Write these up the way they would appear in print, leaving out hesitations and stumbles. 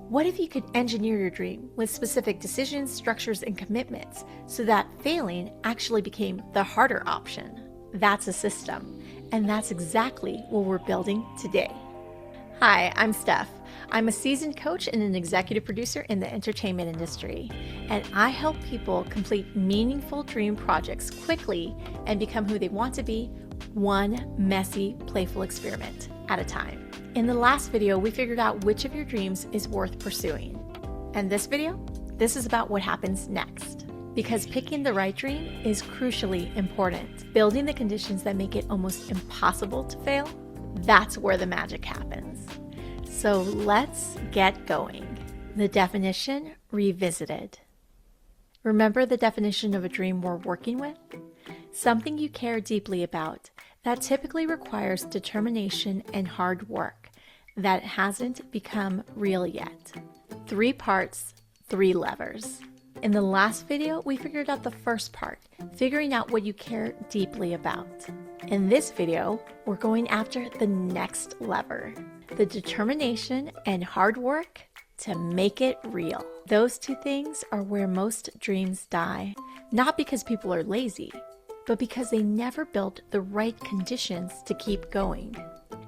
What if you could engineer your dream with specific decisions, structures, and commitments so that failing actually became the harder option? That's a system, and that's exactly what we're building today. Hi, I'm Steph. I'm a seasoned coach and an executive producer in the entertainment industry, and I help people complete meaningful dream projects quickly and become who they want to be, one messy, playful experiment at a time. In the last video, we figured out which of your dreams is worth pursuing. And this video, this is about what happens next. Because picking the right dream is crucially important. Building the conditions that make it almost impossible to fail, that's where the magic happens. So let's get going. The definition revisited. Remember the definition of a dream we're working with? Something you care deeply about that typically requires determination and hard work that hasn't become real yet. 3 parts, 3 levers. In the last video, we figured out the first part, figuring out what you care deeply about. In this video, we're going after the next lever, the determination and hard work to make it real. Those 2 things are where most dreams die, not because people are lazy, but because they never built the right conditions to keep going.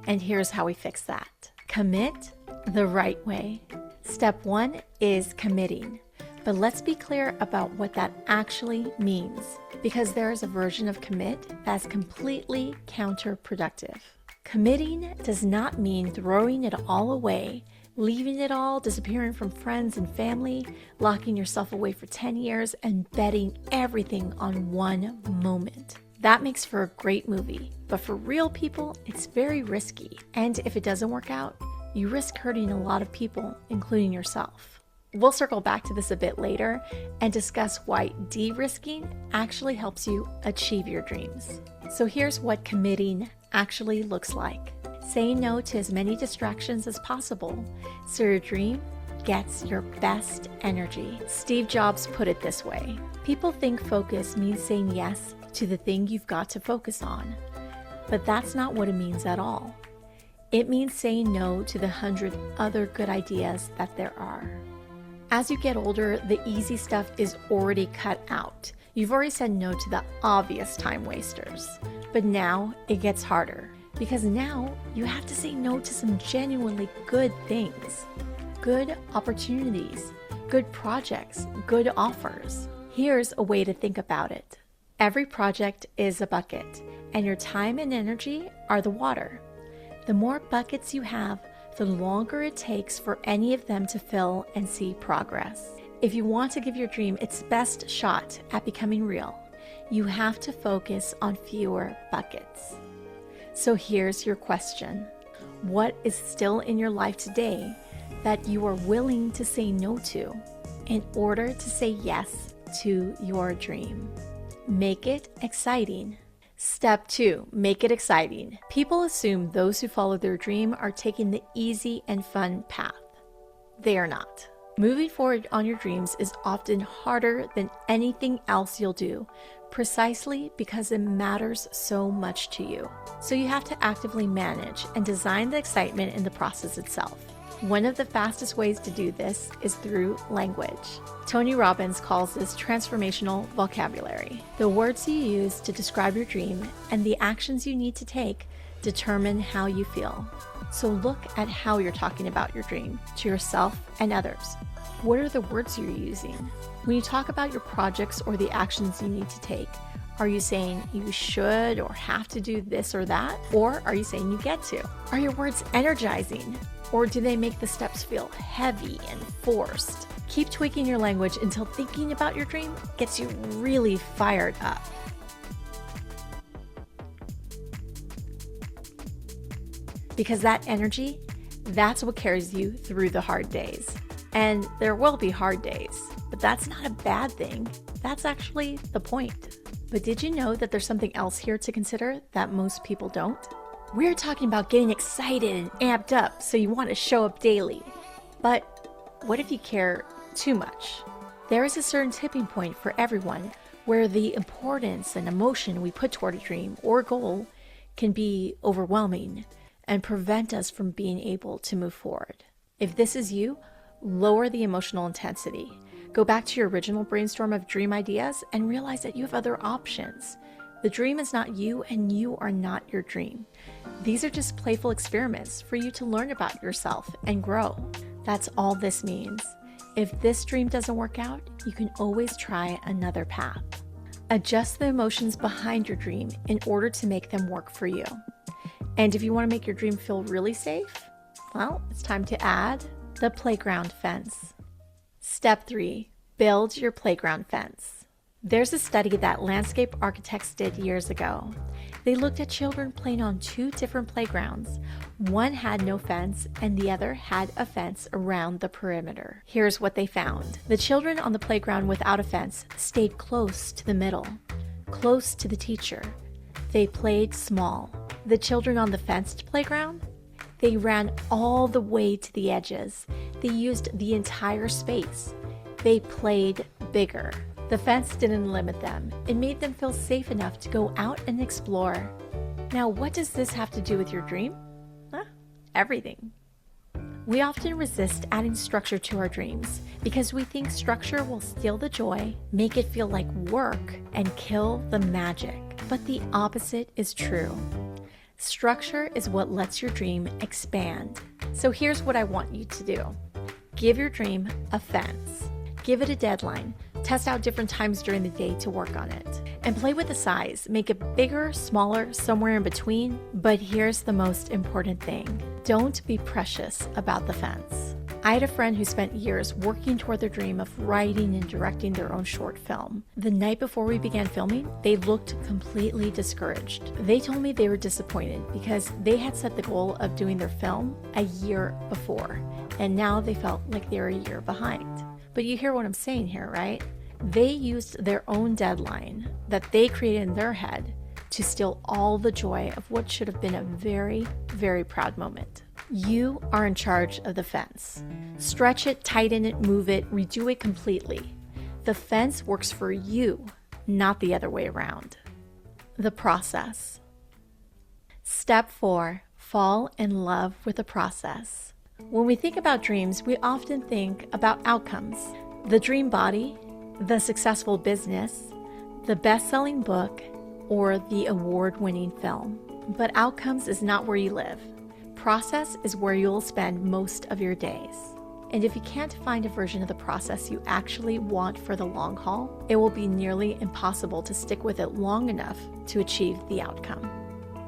And here's how we fix that. Commit the right way. Step 1 is committing. But let's be clear about what that actually means, because there is a version of commit that's completely counterproductive. Committing does not mean throwing it all away, leaving it all, disappearing from friends and family, locking yourself away for 10 years, and betting everything on one moment. That makes for a great movie, but for real people, it's very risky. And if it doesn't work out, you risk hurting a lot of people, including yourself. We'll circle back to this a bit later and discuss why de-risking actually helps you achieve your dreams. So here's what committing actually looks like. Say no to as many distractions as possible so your dream gets your best energy. Steve Jobs put it this way: people think focus means saying yes to the thing you've got to focus on, but that's not what it means at all. It means saying no to the 100 other good ideas that there are. As you get older, the easy stuff is already cut out. You've already said no to the obvious time wasters. But now it gets harder, because now you have to say no to some genuinely good things, good opportunities, good projects, good offers. Here's a way to think about it. Every project is a bucket, and your time and energy are the water. The more buckets you have, the longer it takes for any of them to fill and see progress. If you want to give your dream its best shot at becoming real, you have to focus on fewer buckets. So here's your question. What is still in your life today that you are willing to say no to in order to say yes to your dream? Make it exciting. Step 2, make it exciting. People assume those who follow their dream are taking the easy and fun path. They are not. Moving forward on your dreams is often harder than anything else you'll do, precisely because it matters so much to you. So you have to actively manage and design the excitement in the process itself. One of the fastest ways to do this is through language. Tony Robbins calls this transformational vocabulary. The words you use to describe your dream and the actions you need to take determine how you feel. So look at how you're talking about your dream to yourself and others. What are the words you're using? When you talk about your projects or the actions you need to take, are you saying you should or have to do this or that? Or are you saying you get to? Are your words energizing? Or do they make the steps feel heavy and forced? Keep tweaking your language until thinking about your dream gets you really fired up. Because that energy, that's what carries you through the hard days. And there will be hard days, but that's not a bad thing. That's actually the point. But did you know that there's something else here to consider that most people don't? We're talking about getting excited and amped up so you want to show up daily. But what if you care too much? There is a certain tipping point for everyone where the importance and emotion we put toward a dream or goal can be overwhelming and prevent us from being able to move forward. If this is you, Lower the emotional intensity. Go back to your original brainstorm of dream ideas and realize that you have other options. The dream is not you, and you are not your dream. These are just playful experiments for you to learn about yourself and grow. That's all this means. If this dream doesn't work out, you can always try another path. Adjust the emotions behind your dream in order to make them work for you. And if you want to make your dream feel really safe, well, it's time to add the playground fence. Step 3, build your playground fence. There's a study that landscape architects did years ago. They looked at children playing on 2 different playgrounds. One had no fence and the other had a fence around the perimeter. Here's what they found. The children on the playground without a fence stayed close to the middle, close to the teacher. They played small. The children on the fenced playground, they ran all the way to the edges. They used the entire space. They played bigger. The fence didn't limit them. It made them feel safe enough to go out and explore. Now, what does this have to do with your dream? Everything. We often resist adding structure to our dreams because we think structure will steal the joy, make it feel like work, and kill the magic. But the opposite is true. Structure is what lets your dream expand. So here's what I want you to do. Give your dream a fence. Give it a deadline. Test out different times during the day to work on it. And play with the size. Make it bigger, smaller, somewhere in between. But here's the most important thing. Don't be precious about the fence. I had a friend who spent years working toward their dream of writing and directing their own short film. The night before we began filming, they looked completely discouraged. They told me they were disappointed because they had set the goal of doing their film a year before, and now they felt like they were a year behind. But you hear what I'm saying here, right? They used their own deadline that they created in their head to steal all the joy of what should have been a very, very proud moment. You are in charge of the fence. Stretch it, tighten it, move it, redo it completely. The fence works for you, not the other way around. The process. Step 4, fall in love with the process. When we think about dreams, we often think about outcomes. The dream body, the successful business, the best-selling book, or the award-winning film. But outcomes is not where you live. Process is where you'll spend most of your days. And if you can't find a version of the process you actually want for the long haul, it will be nearly impossible to stick with it long enough to achieve the outcome.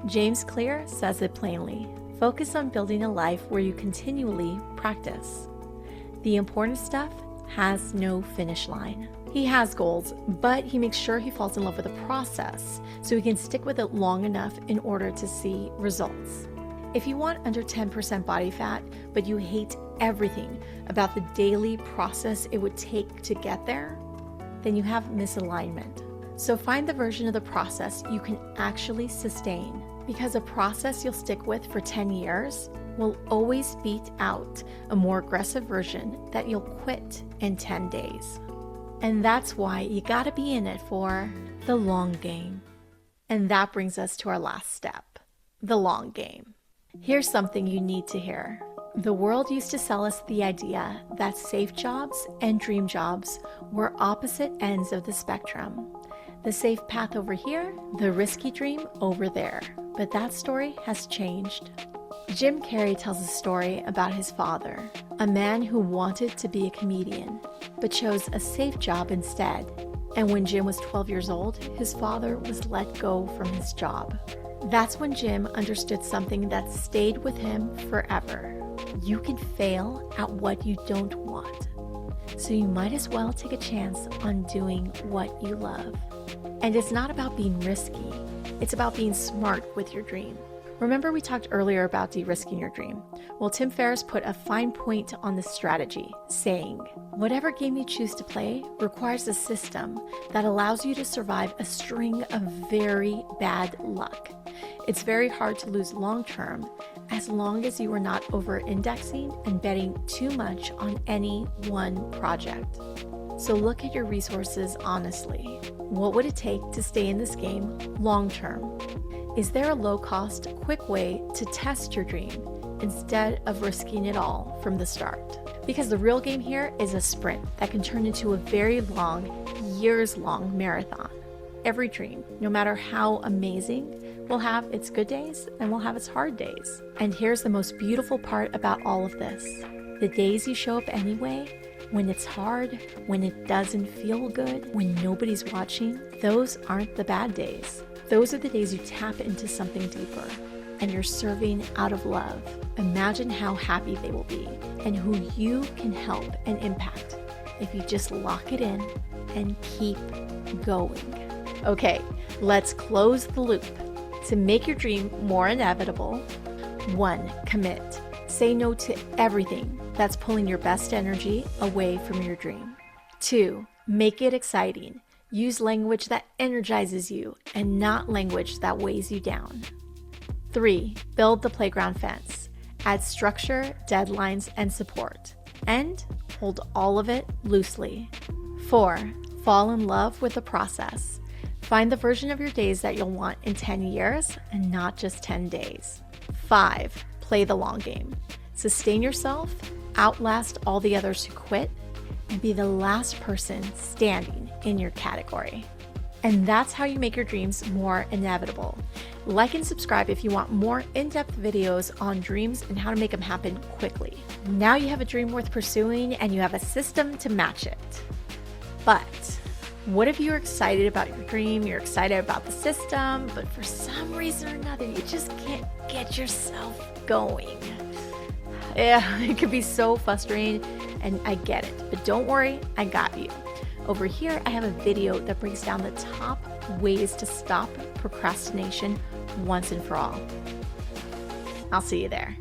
James Clear says it plainly. Focus on building a life where you continually practice. The important stuff has no finish line. He has goals, but he makes sure he falls in love with the process so he can stick with it long enough in order to see results. If you want under 10% body fat, but you hate everything about the daily process it would take to get there, then you have misalignment. So find the version of the process you can actually sustain, because a process you'll stick with for 10 years will always beat out a more aggressive version that you'll quit in 10 days. And that's why you gotta be in it for the long game. And that brings us to our last step, the long game. Here's something you need to hear. The world used to sell us the idea that safe jobs and dream jobs were opposite ends of the spectrum. The safe path over here, the risky dream over there. But that story has changed. Jim Carrey tells a story about his father, a man who wanted to be a comedian, but chose a safe job instead. And when Jim was 12 years old, his father was let go from his job. That's when Jim understood something that stayed with him forever. You can fail at what you don't want, so you might as well take a chance on doing what you love. And it's not about being risky, it's about being smart with your dream. Remember we talked earlier about de-risking your dream? Well, Tim Ferriss put a fine point on this strategy, saying, whatever game you choose to play requires a system that allows you to survive a string of very bad luck. It's very hard to lose long-term as long as you are not over-indexing and betting too much on any one project. So look at your resources honestly. What would it take to stay in this game long-term? Is there a low-cost, quick way to test your dream instead of risking it all from the start? Because the real game here is a sprint that can turn into a very long, years-long marathon. Every dream, no matter how amazing, will have its good days and will have its hard days. And here's the most beautiful part about all of this. The days you show up anyway, when it's hard, when it doesn't feel good, when nobody's watching, those aren't the bad days. Those are the days you tap into something deeper and you're serving out of love. Imagine how happy they will be and who you can help and impact if you just lock it in and keep going. Okay, let's close the loop. To make your dream more inevitable, 1. Commit. Say no to everything that's pulling your best energy away from your dream. 2. Make it exciting. Use language that energizes you and not language that weighs you down. 3. Build the playground fence. Add structure, deadlines, and support. And hold all of it loosely. 4. Fall in love with the process. Find the version of your days that you'll want in 10 years and not just 10 days. 5. Play the long game. Sustain yourself, outlast all the others who quit, and be the last person standing in your category. And that's how you make your dreams more inevitable. Like and subscribe if you want more in-depth videos on dreams and how to make them happen quickly. Now you have a dream worth pursuing and you have a system to match it. But what if you're excited about your dream, you're excited about the system, but for some reason or another, you just can't get yourself going? Yeah, it could be so frustrating, and I get it, but don't worry, I got you. Over here, I have a video that breaks down the top ways to stop procrastination once and for all. I'll see you there.